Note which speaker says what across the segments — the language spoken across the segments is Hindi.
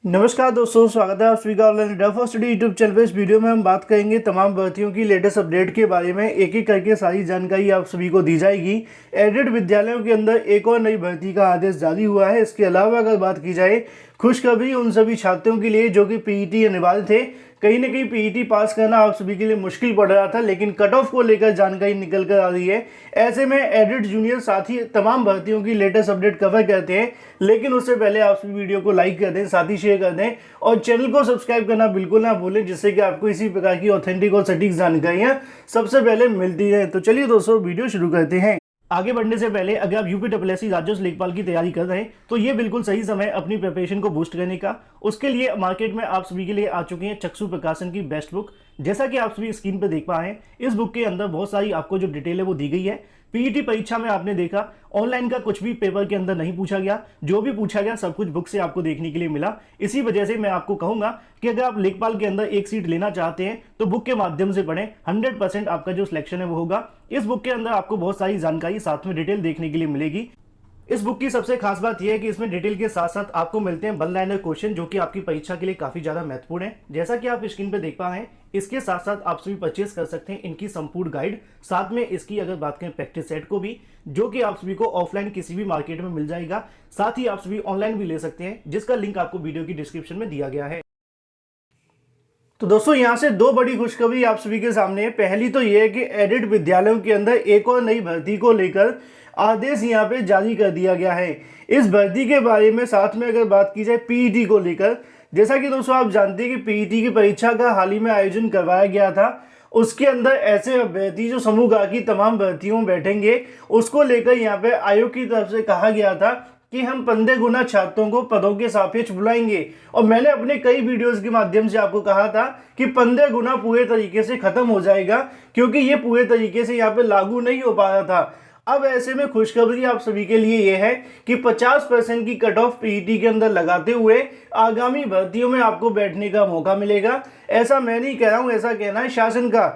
Speaker 1: नमस्कार दोस्तों, स्वागत है आप सभी का ऑनलाइन डफ स्टडी यूट्यूब चैनल पे। इस वीडियो में हम बात करेंगे तमाम भर्तियों की लेटेस्ट अपडेट के बारे में। एक एक करके सारी जानकारी आप सभी को दी जाएगी। एडेड विद्यालयों के अंदर एक और नई भर्ती का आदेश जारी हुआ है। इसके अलावा अगर बात की जाए खुशखबरी उन सभी छात्रों के लिए जो कि पीईटी अनिवार्य थे। कहीं ना कहीं पीईटी पास करना आप सभी के लिए मुश्किल पड़ रहा था, लेकिन कट ऑफ को लेकर जानकारी निकल कर आ रही है। ऐसे में एडेड जूनियर साथ ही तमाम भर्तियों की लेटेस्ट अपडेट कवर करते हैं, लेकिन उससे पहले आप सभी वीडियो को लाइक कर दें, साथ ही शेयर कर दें और चैनल को सब्सक्राइब करना बिल्कुल ना भूलें, जिससे कि आपको इसी प्रकार की ऑथेंटिक और सटीक जानकारियां सबसे पहले मिलती हैं। तो चलिए दोस्तों, वीडियो शुरू करते हैं। आगे बढ़ने से पहले अगर आप यूपीएससी राज्योत्सव लेखपाल की तैयारी कर रहे हैं तो ये बिल्कुल सही समय अपनी प्रिपरेशन को बूस्ट करने का। उसके लिए मार्केट में आप सभी के लिए आ चुकी है चक्षु प्रकाशन की बेस्ट बुक। जैसा कि आप सभी स्क्रीन पर देख पा रहे हैं, इस बुक के अंदर बहुत सारी आपको जो डिटेल है वो दी गई है। पीईटी परीक्षा में आपने देखा ऑनलाइन का कुछ भी पेपर के अंदर नहीं पूछा गया, जो भी पूछा गया सब कुछ बुक से आपको देखने के लिए मिला। इसी वजह से मैं आपको कहूंगा कि अगर आप लेखपाल के अंदर एक सीट लेना चाहते हैं तो बुक के माध्यम से पढ़ें। 100% आपका जो सिलेक्शन है वो होगा। इस बुक के अंदर आपको बहुत सारी जानकारी साथ में डिटेल देखने के लिए मिलेगी। इस बुक की सबसे खास बात यह है कि इसमें डिटेल के साथ साथ आपको मिलते हैं वन लाइनर क्वेश्चन, जो कि आपकी परीक्षा के लिए काफी ज्यादा महत्वपूर्ण है। जैसा कि आप स्क्रीन पे देख पा रहे हैं, इसके साथ साथ आप सभी परचेस कर सकते हैं इनकी संपूर्ण गाइड। साथ में इसकी अगर बात करें प्रैक्टिस सेट को भी, जो कि आप सभी को ऑफलाइन किसी भी मार्केट में मिल जाएगा। साथ ही आप सभी ऑनलाइन भी ले सकते हैं, जिसका लिंक आपको वीडियो की डिस्क्रिप्शन में दिया गया है। तो दोस्तों, यहां से दो बड़ी खुशखबरी आप सभी के सामने है। पहली तो यह है कि एडेड विद्यालयों के अंदर एक और नई भर्ती को लेकर आदेश यहां पे जारी कर दिया गया है। इस भर्ती के बारे में साथ में अगर बात की जाए पीईटी को लेकर, जैसा कि दोस्तों आप जानते हैं कि पीईटी की परीक्षा का हाल ही में आयोजन करवाया गया था। उसके अंदर ऐसे अभ्यर्थी जो समूह गा की तमाम भर्तियों में बैठेंगे, उसको लेकर यहाँ पे आयोग की तरफ से कहा गया था कि हम 15 गुना छात्रों को पदों के सापेक्ष बुलाएंगे। और मैंने अपने कई वीडियोस के माध्यम से आपको कहा था कि 15 गुना पूरे तरीके से खत्म हो जाएगा, क्योंकि ये पूरे तरीके से यहाँ पे लागू नहीं हो पा रहा था। अब ऐसे में खुशखबरी आप सभी के लिए यह है कि 50% की कट ऑफ पीईटी के अंदर लगाते हुए आगामी भर्तियों में आपको बैठने का मौका मिलेगा। ऐसा मैं नहीं कह रहा हूं, ऐसा कहना है शासन का।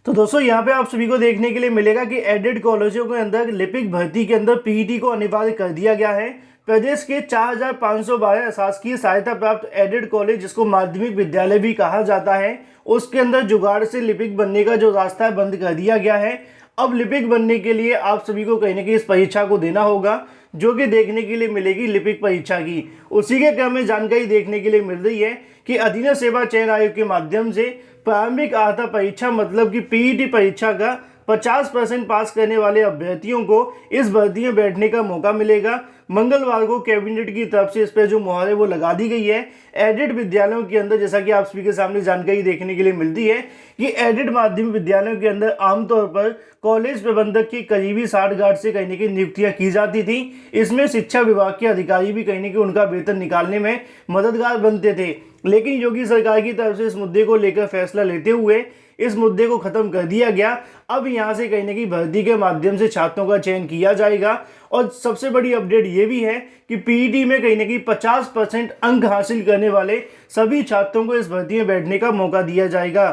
Speaker 1: तो दोस्तों, यहाँ पे आप सभी को देखने के लिए मिलेगा कि एडेड कॉलेजों के अंदर लिपिक भर्ती के अंदर पीईटी को अनिवार्य कर दिया गया है। प्रदेश के 4512 शासकीय सहायता प्राप्त एडेड कॉलेज, जिसको माध्यमिक विद्यालय भी कहा जाता है, उसके अंदर जुगाड़ से लिपिक बनने का जो रास्ता है बंद कर दिया गया है। अब लिपिक बनने के लिए आप सभी को कहीं ना कहीं इस परीक्षा को देना होगा, जो कि देखने के लिए मिलेगी लिपिक परीक्षा की। उसी के क्रम में जानकारी देखने के लिए मिल रही है कि अधीनस्थ सेवा चयन आयोग के माध्यम से प्रारंभिक अर्हता परीक्षा मतलब कि पीईटी परीक्षा का 50% पास करने वाले अभ्यर्थियों को इस भर्ती में बैठने का मौका मिलेगा। मंगलवार को कैबिनेट की तरफ से इस पर जो मुहर है वो लगा दी गई है। एडेड विद्यालयों के अंदर, जैसा कि आप सभी के सामने जानकारी देखने के लिए मिलती है कि एडेड माध्यमिक विद्यालयों के अंदर आमतौर पर कॉलेज प्रबंधक की करीबी 60 गार्ड से कहीं ना कहीं नियुक्तियां की जाती थी। इसमें शिक्षा विभाग के अधिकारी भी कहीं ना कहीं उनका वेतन निकालने में मददगार बनते थे। लेकिन योगी सरकार की तरफ से इस मुद्दे को लेकर फैसला लेते हुए इस मुद्दे को खत्म कर दिया गया। अब यहां से कहीं ना कहीं भर्ती के माध्यम से छात्रों का चयन किया जाएगा। और सबसे बड़ी अपडेट ये भी है कि पीईटी में कहीं ना कहीं 50% अंक हासिल करने वाले सभी छात्रों को इस भर्ती में बैठने का मौका दिया जाएगा।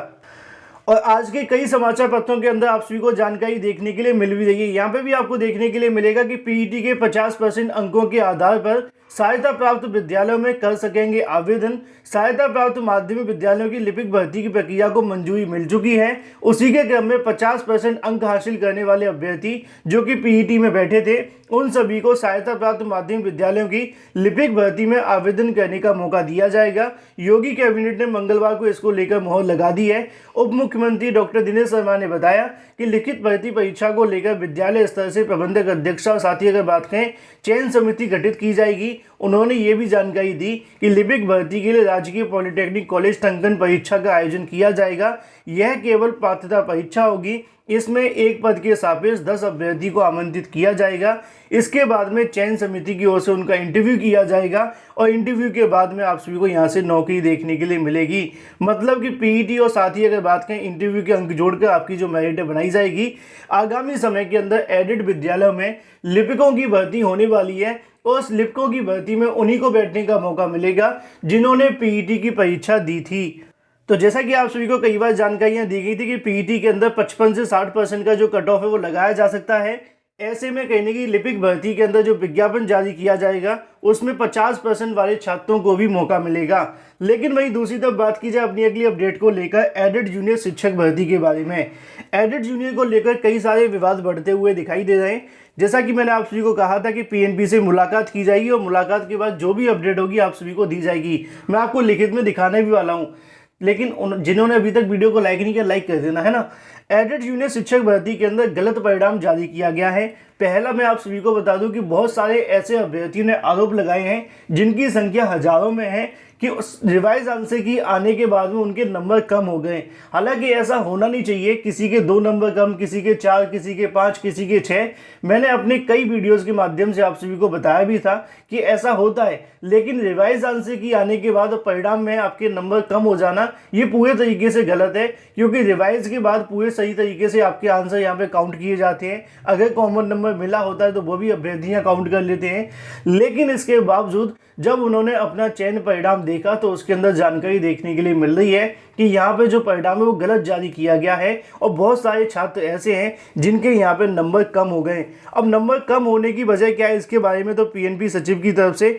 Speaker 1: और आज के कई समाचार पत्रों के अंदर आप सभी को जानकारी देखने के लिए मिल भी रही है। यहाँ पे भी आपको देखने के लिए मिलेगा कि पीईटी के 50% अंकों के आधार पर सहायता प्राप्त विद्यालयों में कर सकेंगे आवेदन। सहायता प्राप्त माध्यमिक विद्यालयों की लिपिक भर्ती की प्रक्रिया को मंजूरी मिल चुकी है। उसी के क्रम में 50% अंक हासिल करने वाले अभ्यर्थी जो कि पीईटी में बैठे थे, उन सभी को सहायता प्राप्त माध्यमिक विद्यालयों की लिपिक भर्ती में आवेदन करने का मौका दिया जाएगा। योगी कैबिनेट ने मंगलवार को इसको लेकर मोहर लगा दी है। उप मुख्यमंत्री डॉक्टर दिनेश शर्मा ने बताया कि लिखित भर्ती परीक्षा को लेकर विद्यालय स्तर से प्रबंधक अध्यक्ष और साथ ही अगर बात करें चयन समिति गठित की जाएगी। उन्होंने ये भी जानकारी दी कि लिपिक भर्ती के लिए राजकीय पॉलिटेक्निक कॉलेज टंकन परीक्षा का आयोजन किया जाएगा। यह केवल पात्रता परीक्षा होगी। इसमें एक पद के सापेक्ष 10 अभ्यर्थी को आमंत्रित किया जाएगा। इसके बाद में चयन समिति की ओर से उनका इंटरव्यू किया जाएगा और इंटरव्यू के बाद में आप सभी को यहाँ से नौकरी देखने के लिए मिलेगी। मतलब कि पीईटी और साथ ही अगर बात करें इंटरव्यू के अंक जोड़कर आपकी जो मेरिट बनाई जाएगी। आगामी समय के अंदर एडेड विद्यालयों में लिपिकों की भर्ती होने वाली है और उस लिपिकों की भर्ती में उन्हीं को बैठने का मौका मिलेगा जिन्होंने पीईटी की परीक्षा दी थी। तो जैसा कि आप सभी को कई बार जानकारियां दी गई थी कि पीईटी के अंदर 55 से 60% का जो कट ऑफ है वो लगाया जा सकता है। ऐसे में कहीं ना कहीं लिपिक भर्ती के अंदर जो विज्ञापन जारी किया जाएगा उसमें 50% वाले छात्रों को भी मौका मिलेगा। लेकिन वहीं दूसरी तरफ बात की जाए अपनी अगली अपडेट को लेकर एडेड जूनियर शिक्षक भर्ती के बारे में, एडेड जूनियर को लेकर कई सारे विवाद बढ़ते हुए दिखाई दे रहे हैं। जैसा कि मैंने आप सभी को कहा था कि पीएनबी से मुलाकात की जाएगी और मुलाकात के बाद जो भी अपडेट होगी आप सभी को दी जाएगी। मैं आपको लिखित में दिखाने भी वाला हूँ, लेकिन जिन्होंने अभी तक वीडियो को लाइक नहीं किया लाइक कर देना है ना। एडेड जूनियर शिक्षक भर्ती के अंदर गलत परिणाम जारी किया गया है। पहला मैं आप सभी को बता दूं कि बहुत सारे ऐसे अभ्यर्थियों ने आरोप लगाए हैं जिनकी संख्या हजारों में है कि उस रिवाइज आंसर की आने के बाद में उनके नंबर कम हो गए। हालांकि ऐसा होना नहीं चाहिए, किसी के 2 नंबर कम, किसी के 4, किसी के 5, किसी के 6। मैंने अपने कई वीडियोस के माध्यम से आप सभी को बताया भी था कि ऐसा होता है, लेकिन रिवाइज आंसर की आने के बाद परिणाम में आपके नंबर कम हो जाना ये पूरे तरीके से गलत है, क्योंकि रिवाइज के बाद पूरे सही तरीके से आपके आंसर यहाँ पे काउंट किए जाते हैं। अगर कॉमन नंबर मिला होता है तो वो भी अभ्यर्थियाँ काउंट कर लेते हैं। लेकिन इसके बावजूद जब उन्होंने अपना चयन परिणाम देखा तो उसके अंदर जानकारी देखने के लिए मिल रही है कि यहाँ पे जो परिणाम है वो गलत जारी किया गया है और बहुत सारे छात्र ऐसे हैं जिनके यहाँ पे नंबर कम हो गए। अब नंबर कम होने की वजह क्या है, इसके बारे में तो पीएनबी सचिव की तरफ से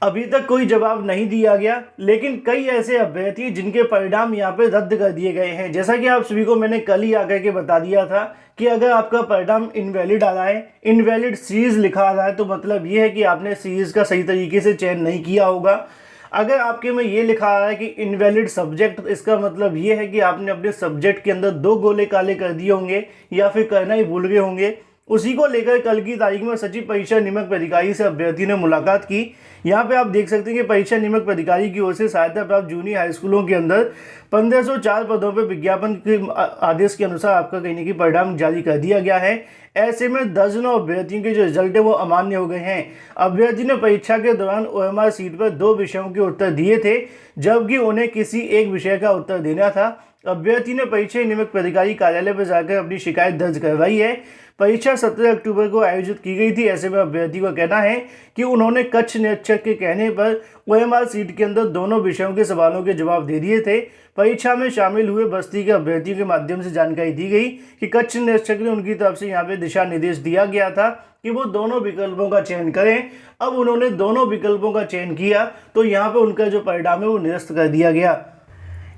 Speaker 1: अभी तक कोई जवाब नहीं दिया गया। लेकिन कई ऐसे अभ्यर्थी जिनके परिणाम यहाँ पे रद्द कर दिए गए हैं। जैसा कि आप सभी को मैंने कल ही आकर के बता दिया था कि अगर आपका परिणाम इनवैलिड आ रहा है, इनवैलिड सीरीज लिखा आ रहा है, तो मतलब ये है कि आपने सीरीज का सही तरीके से चयन नहीं किया होगा। अगर आपके में ये लिखा आ रहा है कि इनवैलिड सब्जेक्ट, इसका मतलब ये है कि आपने अपने सब्जेक्ट के अंदर 2 गोले काले कर दिए होंगे या फिर करना ही भूल गए होंगे। उसी को लेकर कल की तारीख में सचिव परीक्षा नियामक प्राधिकारी से अभ्यर्थी ने मुलाकात की। यहाँ पे आप देख सकते हैं कि परीक्षा नियामक प्राधिकारी की ओर से सहायता प्राप्त जूनियर हाई स्कूलों के अंदर 1504 पदों पर विज्ञापन के आदेश के अनुसार आपका कहीं की परिणाम जारी कर दिया गया है। ऐसे में दर्जनों अभ्यर्थियों के जो रिजल्ट है वो अमान्य हो गए हैं। अभ्यर्थी ने परीक्षा के दौरान ओएमआर सीट पर 2 विषयों के उत्तर दिए थे, जबकि उन्हें किसी एक विषय का उत्तर देना था। अभ्यर्थी ने परीक्षा नियामक प्राधिकारी कार्यालय पर जाकर अपनी शिकायत दर्ज करवाई है। परीक्षा 17 अक्टूबर को आयोजित की गई थी। ऐसे में अभ्यर्थी का कहना है कि उन्होंने कक्ष निरीक्षक के कहने पर ओएमआर सीट के अंदर दोनों विषयों के सवालों के जवाब दे दिए थे। परीक्षा में शामिल हुए बस्ती के अभ्यर्थियों के माध्यम से जानकारी दी गई कि कक्ष निरीक्षक ने उनकी तरफ से यहाँ पे दिशा निर्देश दिया गया था कि वो दोनों विकल्पों का चयन करें। अब उन्होंने दोनों विकल्पों का चयन किया तो यहाँ पे उनका जो परिणाम है वो निरस्त कर दिया गया।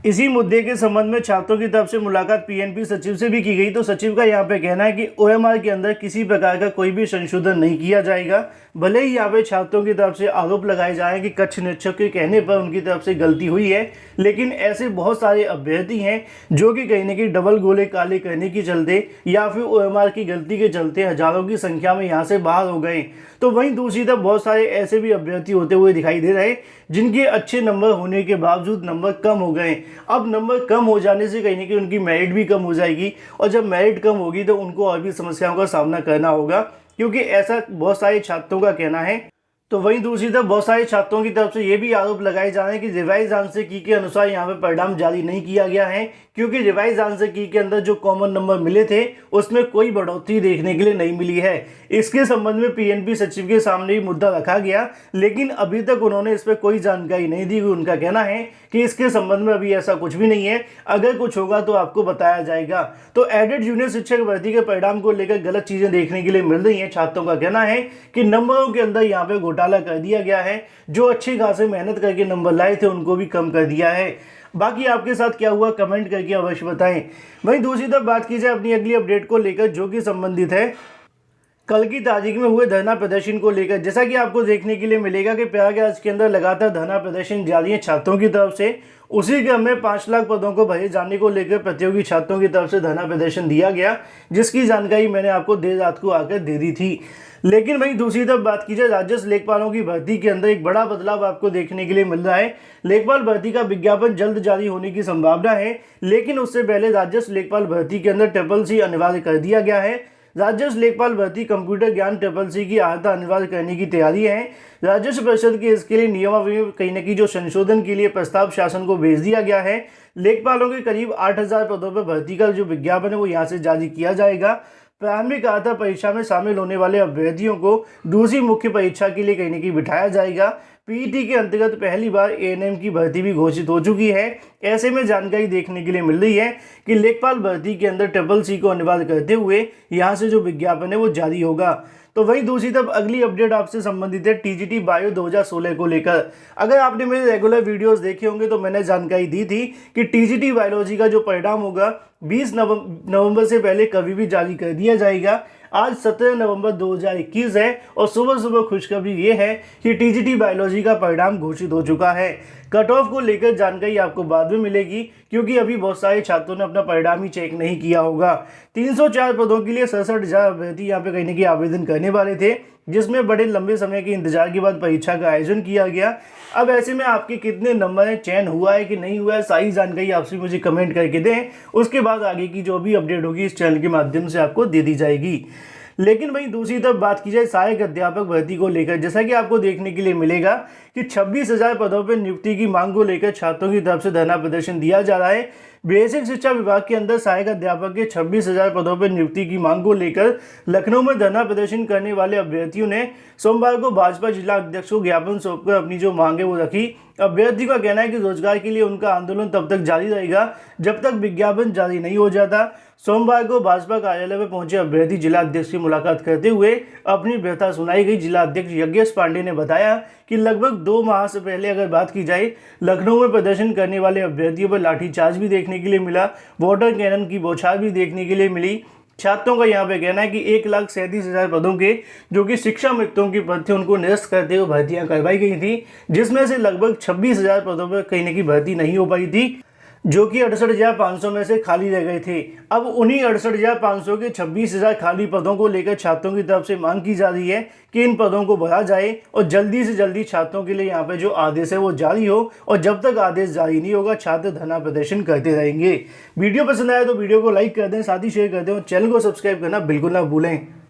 Speaker 1: इसी मुद्दे के संबंध में छात्रों की तरफ से मुलाकात पीएनबी सचिव से भी की गई। तो सचिव का यहाँ पे कहना है कि ओएमआर के अंदर किसी प्रकार का कोई भी संशोधन नहीं किया जाएगा। भले ही यहाँ पे छात्रों की तरफ से आरोप लगाए जाए कि कक्ष निरीक्षक के कहने पर उनकी तरफ से गलती हुई है, लेकिन ऐसे बहुत सारे अभ्यर्थी हैं जो कि कहीं ना कहीं डबल गोले काले करने के चलते या फिर ओएमआर की गलती के चलते हजारों की संख्या में यहाँ से बाहर हो गए। तो वहीं दूसरी तरफ बहुत सारे ऐसे भी अभ्यर्थी होते हुए दिखाई दे रहे हैं जिनके अच्छे नंबर होने के बावजूद नंबर कम हो गए। अब नंबर कम हो जाने से कहीं ना कहीं उनकी मेरिट भी कम हो जाएगी और जब मेरिट कम होगी तो उनको और भी समस्याओं का सामना करना होगा, क्योंकि ऐसा बहुत सारे छात्रों का कहना है। तो वहीं दूसरी तरफ बहुत सारे छात्रों की तरफ से ये भी आरोप लगाए जा रहे हैं कि रिवाइज आंसर की के अनुसार यहाँ पे परिणाम जारी नहीं किया गया है, क्योंकि रिवाइज आंसर की के अंदर जो कॉमन नंबर मिले थे उसमें कोई बढ़ोतरी देखने के लिए नहीं मिली है। इसके संबंध में पीएनबी सचिव के सामने भी मुद्दा रखा गया, लेकिन अभी तक उन्होंने इस पर कोई जानकारी नहीं दी। उनका कहना है कि इसके संबंध में अभी ऐसा कुछ भी नहीं है, अगर कुछ होगा तो आपको बताया जाएगा। तो एडेड जूनियर शिक्षक भर्ती के परिणाम को लेकर गलत चीजें देखने के लिए मिल रही हैं। छात्रों का कहना है कि नंबरों के अंदर यहाँ पे घोटाला कर दिया गया है, जो अच्छी खासी मेहनत करके नंबर लाए थे उनको भी कम कर दिया है। बाकी आपके साथ क्या हुआ कमेंट करके अवश्य बताएं। वहीं दूसरी तरफ बात की जाए अपनी अगली अपडेट को लेकर जो कि संबंधित है कल की तारीख में हुए धरना प्रदर्शन को लेकर। जैसा कि आपको देखने के लिए मिलेगा कि प्रयागराज के अंदर लगातार धरना प्रदर्शन जारी है छात्रों की तरफ से। उसी क्रम में 5 लाख पदों को भरे जाने को लेकर प्रतियोगी छात्रों की तरफ से धरना प्रदर्शन दिया गया, जिसकी जानकारी मैंने आपको देर रात को आकर दे दी थी। लेकिन वहीं दूसरी तरफ बात की जाए राजस्व लेखपालों की भर्ती के अंदर एक बड़ा बदलाव आपको देखने के लिए मिल रहा है। लेखपाल भर्ती का विज्ञापन जल्द जारी होने की संभावना है, लेकिन उससे पहले राजस्व लेखपाल भर्ती के अंदर CCC अनिवार्य कर दिया गया है। राजस्व लेखपाल भर्ती कंप्यूटर ज्ञान CCC की अर्हता अनिवार्य करने की तैयारी है। राजस्व परिषद के इसके लिए नियमावली में कहीं न कहीं जो संशोधन के लिए प्रस्ताव शासन को भेज दिया गया है। लेखपालों के करीब 8000 पदों पर भर्ती का जो विज्ञापन है वो यहाँ से जारी किया जाएगा। प्रारंभिक अर्हता परीक्षा में शामिल होने वाले अभ्यर्थियों को दूसरी मुख्य परीक्षा के लिए कहीं न कहीं बिठाया जाएगा। पीईटी के अंतर्गत पहली बार एएनएम की भर्ती भी घोषित हो चुकी है। ऐसे में जानकारी देखने के लिए मिल रही है कि लेखपाल भर्ती के अंदर CCC को अनिवार्य करते हुए यहाँ से जो विज्ञापन है वो जारी होगा। तो वहीं दूसरी तरफ अगली अपडेट आपसे संबंधित है टीजीटी बायो 2016 को लेकर। अगर आपने मेरे रेगुलर वीडियोस देखे होंगे तो मैंने जानकारी दी थी कि टीजीटी बायोलॉजी का जो परिणाम होगा 20 नवंबर से पहले कभी भी जारी कर दिया जाएगा। आज 17 नवंबर 2021 है और सुबह सुबह खुशखबरी ये है कि टीजीटी बायोलॉजी का परिणाम घोषित हो चुका है। कट ऑफ को लेकर जानकारी आपको बाद में मिलेगी, क्योंकि अभी बहुत सारे छात्रों ने अपना परिणाम ही चेक नहीं किया होगा। 304 पदों के लिए 67,000 अभ्यर्थी यहाँ पे कहीं ना कहीं आवेदन करने वाले थे, जिसमें बड़े लंबे समय के इंतजार के बाद परीक्षा का आयोजन किया गया। अब ऐसे में आपके कितने नंबर हैं, चयन हुआ है कि नहीं हुआ है, सारी जानकारी आपसे मुझे कमेंट करके दें। उसके बाद आगे की जो भी अपडेट होगी इस चैनल के माध्यम से आपको दे दी जाएगी। लेकिन वहीं दूसरी तरफ बात की जाए सहायक अध्यापक भर्ती को लेकर, जैसा कि आपको देखने के लिए मिलेगा कि 26,000 पदों पर नियुक्ति की मांग को लेकर छात्रों की तरफ से धरना प्रदर्शन दिया जा रहा है। बेसिक शिक्षा विभाग के अंदर सहायक अध्यापक के 26,000 पदों पर नियुक्ति की मांग को लेकर लखनऊ में धरना प्रदर्शन करने वाले अभ्यर्थियों ने सोमवार को भाजपा जिला अध्यक्ष को ज्ञापन सौंपकर अपनी जो मांग है वो रखी। अभ्यर्थी का कहना है कि रोजगार के लिए उनका आंदोलन तब तक जारी रहेगा जब तक विज्ञापन जारी नहीं हो जाता। सोमवार को भाजपा कार्यालय में पहुंचे अभ्यर्थी जिला अध्यक्ष की मुलाकात करते हुए अपनी व्यथा सुनाई गई। जिला अध्यक्ष यज्ञेश पांडे ने बताया कि लगभग 2 माह से पहले अगर बात की जाए, लखनऊ में प्रदर्शन करने वाले अभ्यर्थियों पर लाठीचार्ज भी देखने के लिए मिला, वाटर कैनन की बौछार भी देखने के लिए मिली। छात्रों का यहाँ पे कहना है कि 1,37,000 पदों के जो कि शिक्षा मित्रों की पद थे उनको निरस्त करते हुए भर्तियां करवाई गई थी, जिसमें से लगभग 26,000 पदों पर कहीं न कहीं भर्ती नहीं हो पाई थी, जो कि 68,500 में से खाली रह गए थे। अब उन्हीं 68,500 के 26,000 खाली पदों को लेकर छात्रों की तरफ से मांग की जा रही है कि इन पदों को भरा जाए और जल्दी से जल्दी छात्रों के लिए यहाँ पे जो आदेश है वो जारी हो। और जब तक आदेश जारी नहीं होगा छात्र धरना प्रदर्शन करते रहेंगे। वीडियो पसंद आया तो वीडियो को लाइक कर दें, साथ ही शेयर कर दें और चैनल को सब्सक्राइब करना बिल्कुल ना भूलें।